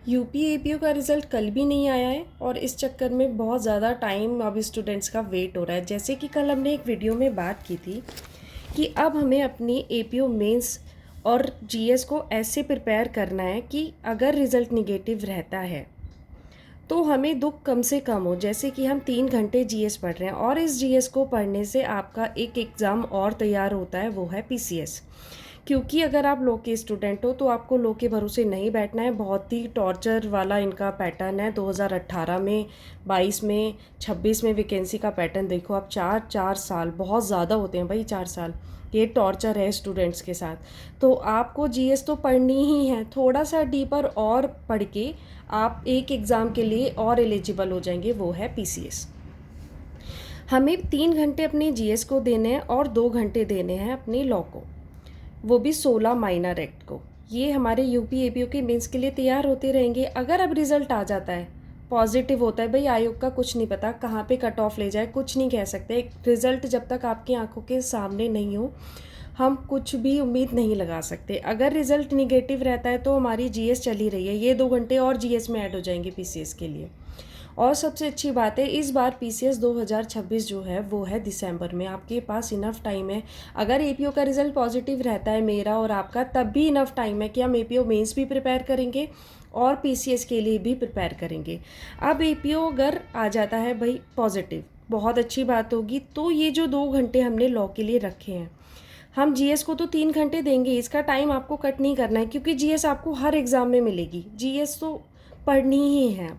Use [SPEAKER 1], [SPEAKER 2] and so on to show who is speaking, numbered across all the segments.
[SPEAKER 1] UP APO का result कल भी नहीं आया है और इस चक्कर में बहुत ज़्यादा टाइम अब स्टूडेंट्स का वेट हो रहा है। जैसे कि कल हमने एक वीडियो में बात की थी कि अब हमें अपनी एपीओ मेंस और जीएस को ऐसे प्रिपेयर करना है कि अगर रिज़ल्ट निगेटिव रहता है तो हमें दुख कम से कम हो। जैसे कि हम 3 घंटे जीएस पढ़ रहे हैं और इस जीएस को पढ़ने से आपका एक एग्ज़ाम और तैयार होता है, वो है पीसीएस। क्योंकि अगर आप लॉ के स्टूडेंट हो तो आपको लॉ के भरोसे नहीं बैठना है। बहुत ही टॉर्चर वाला इनका पैटर्न है। 2018 में, 22 में, 26 में वैकेंसी का पैटर्न देखो आप। 4 साल बहुत ज़्यादा होते हैं भाई। 4 साल ये टॉर्चर है स्टूडेंट्स के साथ। तो आपको जीएस तो पढ़नी ही है। थोड़ा सा डीपर और पढ़ के आप एक एग्ज़ाम के लिए और एलिजिबल हो जाएंगे, वो है पीसीएस। हमें 3 घंटे अपने जीएस को देने हैं और 2 घंटे देने हैं अपने लॉ को, वो भी 16 माइनर एक्ट को। ये हमारे यूपी एपीओ के मेंस के लिए तैयार होते रहेंगे। अगर अब रिज़ल्ट आ जाता है पॉजिटिव होता है, भाई आयोग का कुछ नहीं पता कहाँ पे कट ऑफ ले जाए, कुछ नहीं कह सकते। रिज़ल्ट जब तक आपकी आंखों के सामने नहीं हो हम कुछ भी उम्मीद नहीं लगा सकते। अगर रिज़ल्ट निगेटिव रहता है तो हमारी जीएस चली रही है, ये 2 घंटे और जीएस में ऐड हो जाएंगे पीसीएस के लिए। और सबसे अच्छी बात है, इस बार पीसीएस 2026 जो है वो है दिसंबर में। आपके पास इनफ टाइम है। अगर एपीओ का रिज़ल्ट पॉजिटिव रहता है मेरा और आपका, तब भी इनफ टाइम है कि हम एपीओ मेंस भी प्रिपेयर करेंगे और पीसीएस के लिए भी प्रिपेयर करेंगे। अब एपीओ अगर आ जाता है भाई पॉजिटिव, बहुत अच्छी बात होगी। तो ये जो 2 घंटे हमने लॉ के लिए रखे हैं, हम जीएस को तो 3 घंटे देंगे। इसका टाइम आपको कट नहीं करना है क्योंकि जीएस आपको हर एग्ज़ाम में मिलेगी। जीएस तो पढ़नी ही है।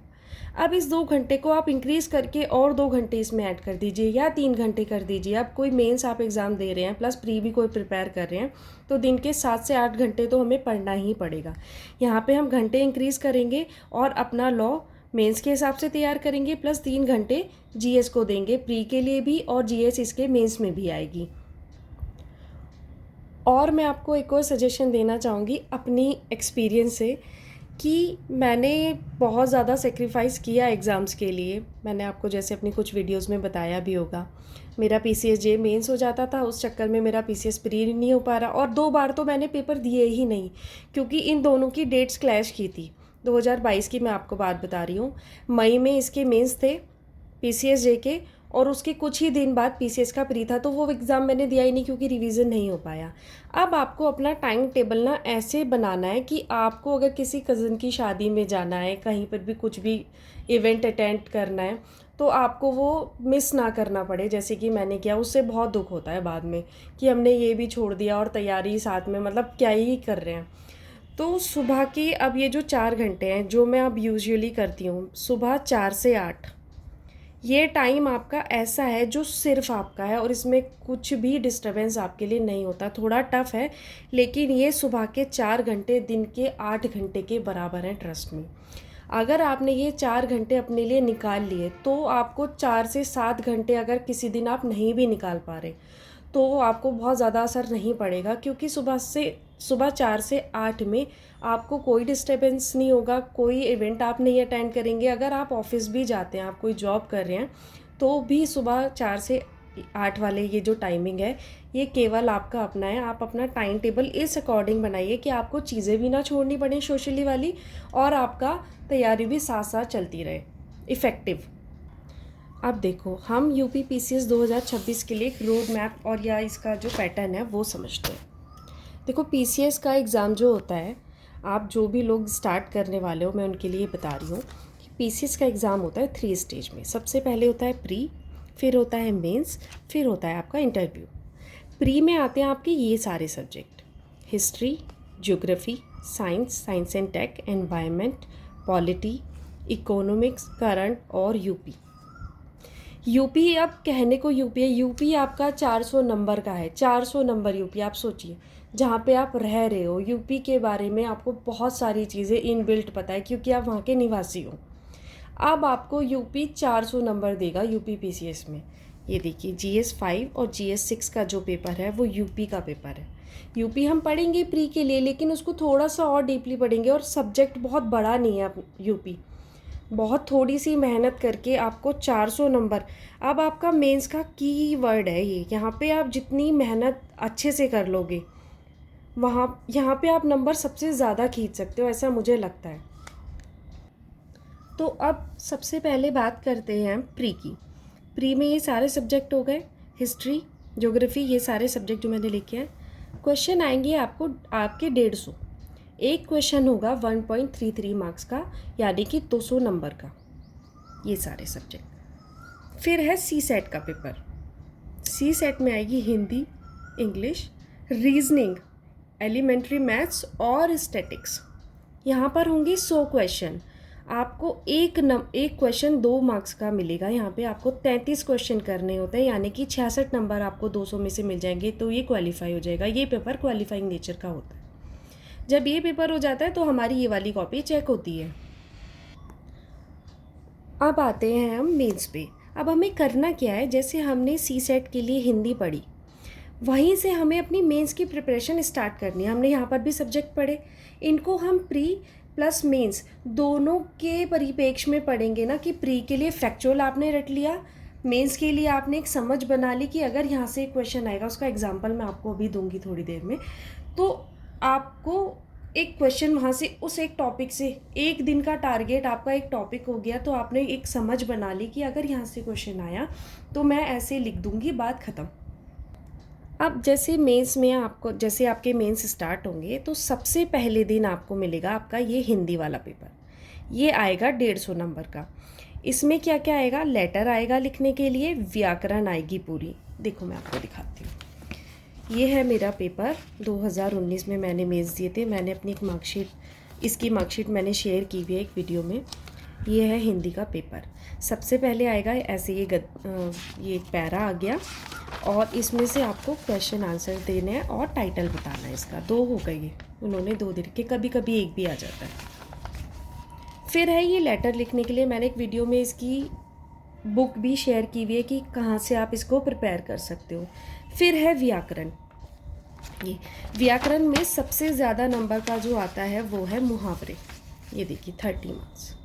[SPEAKER 1] अब इस 2 घंटे को आप इंक्रीज़ करके और 2 घंटे इसमें ऐड कर दीजिए या 3 घंटे कर दीजिए। अब कोई मेंस आप एग्ज़ाम दे रहे हैं प्लस प्री भी कोई प्रिपेयर कर रहे हैं तो दिन के 7 से 8 घंटे तो हमें पढ़ना ही पड़ेगा। यहाँ पे हम घंटे इंक्रीज़ करेंगे और अपना लॉ मेंस के हिसाब से तैयार करेंगे, प्लस 3 घंटे जीएस को देंगे प्री के लिए भी, और जीएस इसके मेंस में भी आएगी। और मैं आपको एक और सजेशन देना चाहूँगी अपनी एक्सपीरियंस से कि मैंने बहुत ज़्यादा सेक्रीफाइस किया एग्ज़ाम्स के लिए। मैंने आपको जैसे अपनी कुछ वीडियोस में बताया भी होगा। मेरा पीसीएस जे मेंस हो जाता था, उस चक्कर में मेरा पीसीएस प्री नहीं हो पा रहा, और 2 बार तो मैंने पेपर दिए ही नहीं क्योंकि इन दोनों की डेट्स क्लैश की थी। 2022 की मैं आपको बात बता रही हूँ। मई में इसके मेंस थे पीसीएस जे के, और उसके कुछ ही दिन बाद पीसीएस का प्री था, तो वो एग्ज़ाम मैंने दिया ही नहीं क्योंकि रिवीजन नहीं हो पाया। अब आपको अपना टाइम टेबल ना ऐसे बनाना है कि आपको अगर किसी कज़न की शादी में जाना है, कहीं पर भी कुछ भी इवेंट अटेंड करना है, तो आपको वो मिस ना करना पड़े जैसे कि मैंने किया। उससे बहुत दुख होता है बाद में कि हमने ये भी छोड़ दिया और तैयारी साथ में, मतलब क्या ही कर रहे हैं। तो सुबह की अब ये जो 4 घंटे हैं जो मैं अब यूजुअली करती हूँ, सुबह 4 से 8, ये टाइम आपका ऐसा है जो सिर्फ आपका है और इसमें कुछ भी डिस्टरबेंस आपके लिए नहीं होता। थोड़ा टफ है लेकिन ये सुबह के 4 घंटे दिन के 8 घंटे के बराबर हैं, ट्रस्ट में। अगर आपने ये 4 घंटे अपने लिए निकाल लिए तो आपको 4 से 7 घंटे अगर किसी दिन आप नहीं भी निकाल पा रहे तो आपको बहुत ज़्यादा असर नहीं पड़ेगा, क्योंकि सुबह 4 से 8 में आपको कोई डिस्टर्बेंस नहीं होगा, कोई इवेंट आप नहीं अटेंड करेंगे। अगर आप ऑफिस भी जाते हैं, आप कोई जॉब कर रहे हैं, तो भी सुबह 4 से 8 वाले ये जो टाइमिंग है ये केवल आपका अपना है। आप अपना टाइम टेबल इस अकॉर्डिंग बनाइए कि आपको चीज़ें भी ना छोड़नी पड़े सोशली वाली, और आपका तैयारी भी साथ साथ चलती रहे इफ़ेक्टिव। अब देखो, हम यूपी पीसीएस 2026 के लिए एक रोड मैप और या इसका जो पैटर्न है वो समझते हैं। देखो, पीसीएस का एग्ज़ाम जो होता है, आप जो भी लोग स्टार्ट करने वाले हो मैं उनके लिए बता रही हूँ कि पीसीएस का एग्ज़ाम होता है 3 स्टेज में। सबसे पहले होता है प्री, फिर होता है मेंस, फिर होता है आपका इंटरव्यू। प्री में आते हैं आपके ये सारे subject: history, geography, science, science and tech, environment, polity, economics, current और यूपी। यूपी अब कहने को यूपी है, यूपी आपका 400 नंबर का है। 400 नंबर यूपी, आप सोचिए जहाँ पे आप रह रहे हो यूपी के बारे में आपको बहुत सारी चीज़ें इनबिल्ट पता है क्योंकि आप वहाँ के निवासी हो। अब आपको यूपी 400 नंबर देगा यूपी पीसीएस में। ये देखिए, जीएस 5 और जीएस 6 का जो पेपर है वो यूपी का पेपर है। यूपी हम पढ़ेंगे प्री के लिए, लेकिन उसको थोड़ा सा और डीपली पढ़ेंगे, और सब्जेक्ट बहुत बड़ा नहीं है यूपी। बहुत थोड़ी सी मेहनत करके आपको 400 नंबर। अब आपका मेंस का की वर्ड है ये, यहाँ पे आप जितनी मेहनत अच्छे से कर लोगे यहाँ पे आप नंबर सबसे ज़्यादा खींच सकते हो, ऐसा मुझे लगता है। तो अब सबसे पहले बात करते हैं प्री की। प्री में ये सारे सब्जेक्ट हो गए, हिस्ट्री, ज्योग्राफी, ये सारे सब्जेक्ट जो मैंने लिखे हैं। क्वेश्चन आएंगे आपको आपके 150, एक क्वेश्चन होगा 1.33 मार्क्स का, यानी कि 200 नंबर का, ये सारे सब्जेक्ट। फिर है सी सेट का पेपर। सी सेट में आएगी Hindi, English, reasoning, elementary maths और स्टैटिक्स। यहाँ पर होंगे 100 क्वेश्चन। आपको एक क्वेश्चन 2 मार्क्स का मिलेगा। यहाँ पे आपको 33 क्वेश्चन करने होते हैं, यानी कि 66 नंबर आपको 200 में से मिल जाएंगे, तो ये क्वालिफाई हो जाएगा। ये पेपर क्वालिफाइंग नेचर का होता है। जब ये पेपर हो जाता है तो हमारी ये वाली कॉपी चेक होती है। अब आते हैं हम मेंस पे। अब हमें करना क्या है, जैसे हमने सी सेट के लिए हिंदी पढ़ी, वहीं से हमें अपनी मेंस की प्रिपरेशन स्टार्ट करनी है। हमने यहाँ पर भी सब्जेक्ट पढ़े, इनको हम प्री प्लस मेंस दोनों के परिप्रेक्ष्य में पढ़ेंगे ना, कि प्री के लिए फैक्चुअल आपने रट लिया, मेंस के लिए आपने एक समझ बना ली कि अगर यहाँ से एक क्वेश्चन आएगा, उसका एग्जाम्पल मैं आपको अभी दूंगी थोड़ी देर में, तो आपको एक क्वेश्चन वहाँ से उस एक टॉपिक से, एक दिन का टारगेट आपका एक टॉपिक हो गया, तो आपने एक समझ बना ली कि अगर यहाँ से क्वेश्चन आया तो मैं ऐसे लिख दूंगी, बात ख़त्म। अब जैसे मेंस में आपको, जैसे आपके मेंस स्टार्ट होंगे तो सबसे पहले दिन आपको मिलेगा आपका ये हिंदी वाला पेपर। ये आएगा 150 नंबर का। इसमें क्या क्या आएगा, लेटर आएगा लिखने के लिए, व्याकरण आएगी पूरी। देखो मैं आपको दिखाती हूँ। ये है मेरा पेपर, 2019 में मैंने मेंस दिए थे। मैंने अपनी एक मार्कशीट, इसकी मार्कशीट मैंने शेयर की हुई है एक वीडियो में। ये है हिंदी का पेपर। सबसे पहले आएगा ऐसे ये पैरा आ गया, और इसमें से आपको क्वेश्चन आंसर देने हैं और टाइटल बताना है इसका। 2 हो गए, उन्होंने 2 दे रखे, कभी कभी एक भी आ जाता है। फिर है ये लेटर लिखने के लिए, मैंने एक वीडियो में इसकी बुक भी शेयर की हुई है कि कहाँ से आप इसको प्रिपेयर कर सकते हो। फिर है व्याकरण। ये व्याकरण में सबसे ज़्यादा नंबर का जो आता है वो है मुहावरे। ये देखिए 30 मार्क्स।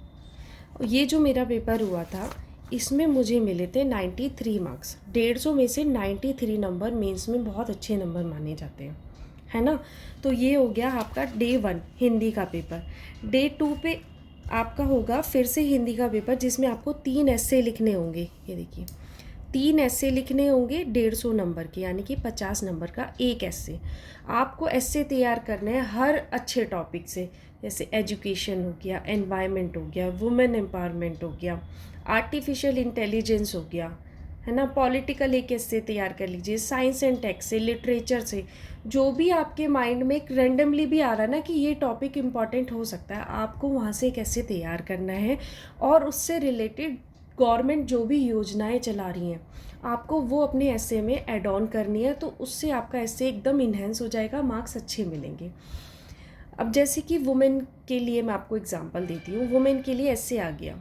[SPEAKER 1] ये जो मेरा पेपर हुआ था, इसमें मुझे मिले थे 93 मार्क्स। 150 में से 93 नंबर मेंस में बहुत अच्छे नंबर माने जाते हैं, है ना। तो ये हो गया आपका डे 1 हिंदी का पेपर। डे 2 पे आपका होगा फिर से हिंदी का पेपर, जिसमें आपको 3 ऐसे लिखने होंगे। ये देखिए 3 ऐसे लिखने होंगे 150 नंबर के, यानी कि 50 नंबर का एक ऐसे। आपको ऐसे तैयार करने हैं हर अच्छे टॉपिक से, जैसे एजुकेशन हो गया, एनवायरनमेंट हो गया, वुमेन एम्पावरमेंट हो गया, आर्टिफिशियल इंटेलिजेंस हो गया, है ना, पॉलिटिकल एक ऐसे तैयार कर लीजिए, साइंस एंड टेक से, लिटरेचर से, जो भी आपके माइंड में एक रेंडमली भी आ रहा है ना कि ये टॉपिक इम्पॉर्टेंट हो सकता है, आपको वहाँ से एक ऐसे तैयार करना है। और उससे रिलेटेड गवर्नमेंट जो भी योजनाएं चला रही हैं, आपको वो अपने ऐसे में ऐड ऑन करनी है, तो उससे आपका ऐसे एकदम इन्हेंस हो जाएगा, मार्क्स अच्छे मिलेंगे। अब जैसे कि वुमेन के लिए मैं आपको एग्जांपल देती हूँ। वुमेन के लिए ऐसे आ गया,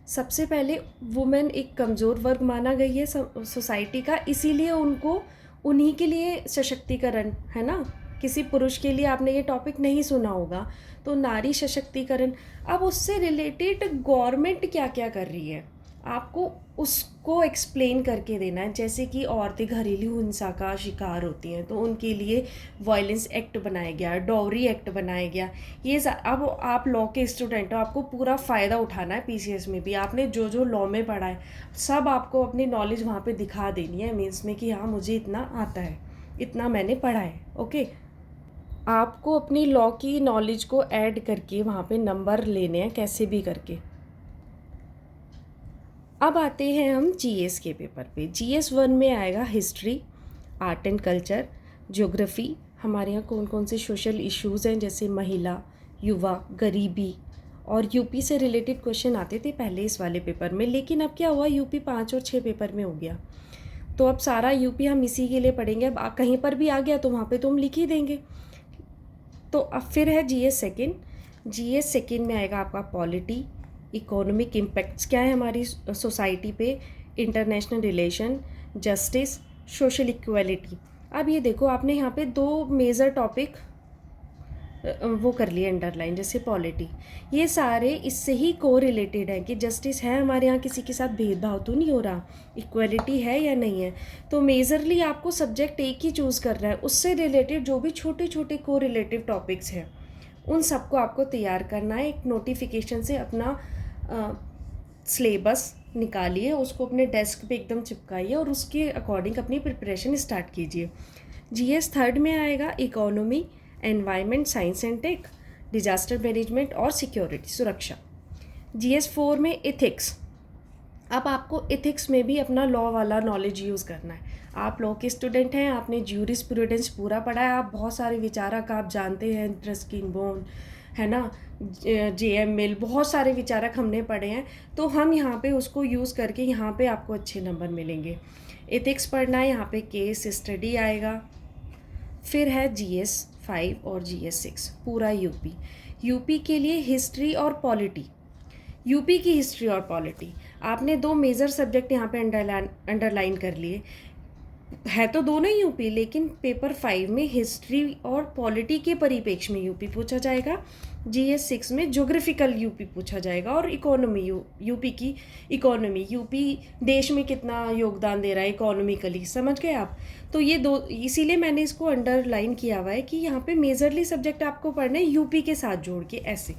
[SPEAKER 1] सबसे पहले वुमेन एक कमज़ोर वर्ग माना गई है सोसाइटी का, इसीलिए उनको उन्हीं के लिए सशक्तिकरण, है ना। किसी पुरुष के लिए आपने ये टॉपिक नहीं सुना होगा, तो नारी सशक्तिकरण। अब उससे रिलेटेड गवर्नमेंट क्या क्या कर रही है, आपको उसको एक्सप्लेन करके देना है। जैसे कि औरतें घरेलू हिंसा का शिकार होती हैं, तो उनके लिए वायलेंस एक्ट बनाया गया, डॉवरी एक्ट बनाया गया। ये अब आप लॉ के स्टूडेंट हो, आपको पूरा फ़ायदा उठाना है। पीसीएस में भी आपने जो जो लॉ में पढ़ा है, सब आपको अपनी नॉलेज वहाँ पे दिखा देनी है मीन्स में, कि हाँ मुझे इतना आता है, इतना मैंने पढ़ा है। ओके, आपको अपनी लॉ की नॉलेज को ऐड करके वहाँ पे नंबर लेने हैं, कैसे भी करके। अब आते हैं हम जीएस के पेपर पे। जीएस 1 में आएगा history, art and culture, geography, हमारे यहाँ कौन कौन से सोशल इश्यूज़ हैं, जैसे महिला, युवा, गरीबी, और यूपी से रिलेटेड क्वेश्चन आते थे पहले इस वाले पेपर में। लेकिन अब क्या हुआ, यूपी 5 और 6 पेपर में हो गया, तो अब सारा यूपी हम इसी के लिए पढ़ेंगे। अब कहीं पर भी आ गया तो वहाँ पे तो हम लिख ही देंगे। तो अब फिर है जीएस सेकेंड। जीएस सेकेंड में आएगा आपका पॉलिटी, इकोनॉमिक इम्पैक्ट्स क्या है हमारी सोसाइटी पे, international relation, justice, social equality. अब ये देखो आपने यहाँ पे 2 मेजर टॉपिक वो कर लिए अंडरलाइन, जैसे पॉलिटी, ये सारे इससे ही को रिलेटेड है कि जस्टिस है हमारे यहाँ, किसी के साथ भेदभाव तो नहीं हो रहा, इक्वालिटी है या नहीं है। तो मेजरली आपको सब्जेक्ट एक ही चूज़ करना है, उससे रिलेटेड जो भी छोटे छोटे को रिलेटिव टॉपिक्स हैं उन सबको आपको तैयार करना है। एक नोटिफिकेशन से अपना सिलेबस निकालिए, उसको अपने डेस्क पे एकदम चिपकाइए और उसके अकॉर्डिंग अपनी प्रिपरेशन स्टार्ट कीजिए। जीएस थर्ड में आएगा economy, environment, science and tech, disaster management और सिक्योरिटी, सुरक्षा। जीएस फोर में इथिक्स। अब आपको इथिक्स में भी अपना लॉ वाला नॉलेज यूज़ करना है। आप लॉ के स्टूडेंट हैं, आपने ज्यूरिस्प्रूडेंस पूरा पढ़ा है, आप बहुत सारे विचारक आप जानते हैं, रस्किन बोन है ना, जेएम मिल, बहुत सारे विचारक हमने पढ़े हैं। तो हम यहाँ पे उसको यूज़ करके यहाँ पे आपको अच्छे नंबर मिलेंगे। इथिक्स पढ़ना है, यहाँ पे केस स्टडी आएगा। फिर है जीएस 5 और जीएस 6 पूरा यूपी। यूपी के लिए हिस्ट्री और पॉलिटी, यूपी की हिस्ट्री और पॉलिटी आपने दो मेजर सब्जेक्ट यहाँ पे अंडरलाइन कर लिए। है तो दोनों ही यूपी, लेकिन पेपर 5 में हिस्ट्री और पॉलिटी के परिप्रेक्ष्य में यूपी पूछा जाएगा। जीएस 6 में ज्योग्राफिकल यूपी पूछा जाएगा और इकोनॉमी यूपी की इकोनॉमी, यूपी देश में कितना योगदान दे रहा है इकोनॉमिकली, समझ गए आप। तो ये दो, इसीलिए मैंने इसको अंडरलाइन किया हुआ है कि यहाँ पे मेजरली सब्जेक्ट आपको पढ़ने यूपी के साथ जोड़ के ऐसे।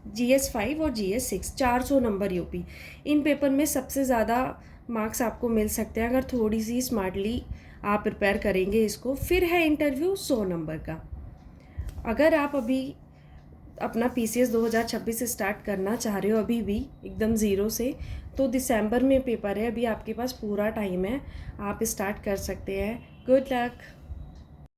[SPEAKER 1] जीएस 5 और जीएस 6 400 नंबर यूपी। इन पेपर में सबसे ज़्यादा मार्क्स आपको मिल सकते हैं अगर थोड़ी सी स्मार्टली आप प्रिपेयर करेंगे इसको। फिर है इंटरव्यू 100 नंबर का। अगर आप अभी अपना पीसीएस 2026 स्टार्ट करना चाह रहे हो अभी भी एकदम ज़ीरो से, तो दिसंबर में पेपर है, अभी आपके पास पूरा टाइम है, आप स्टार्ट कर सकते हैं। Good luck.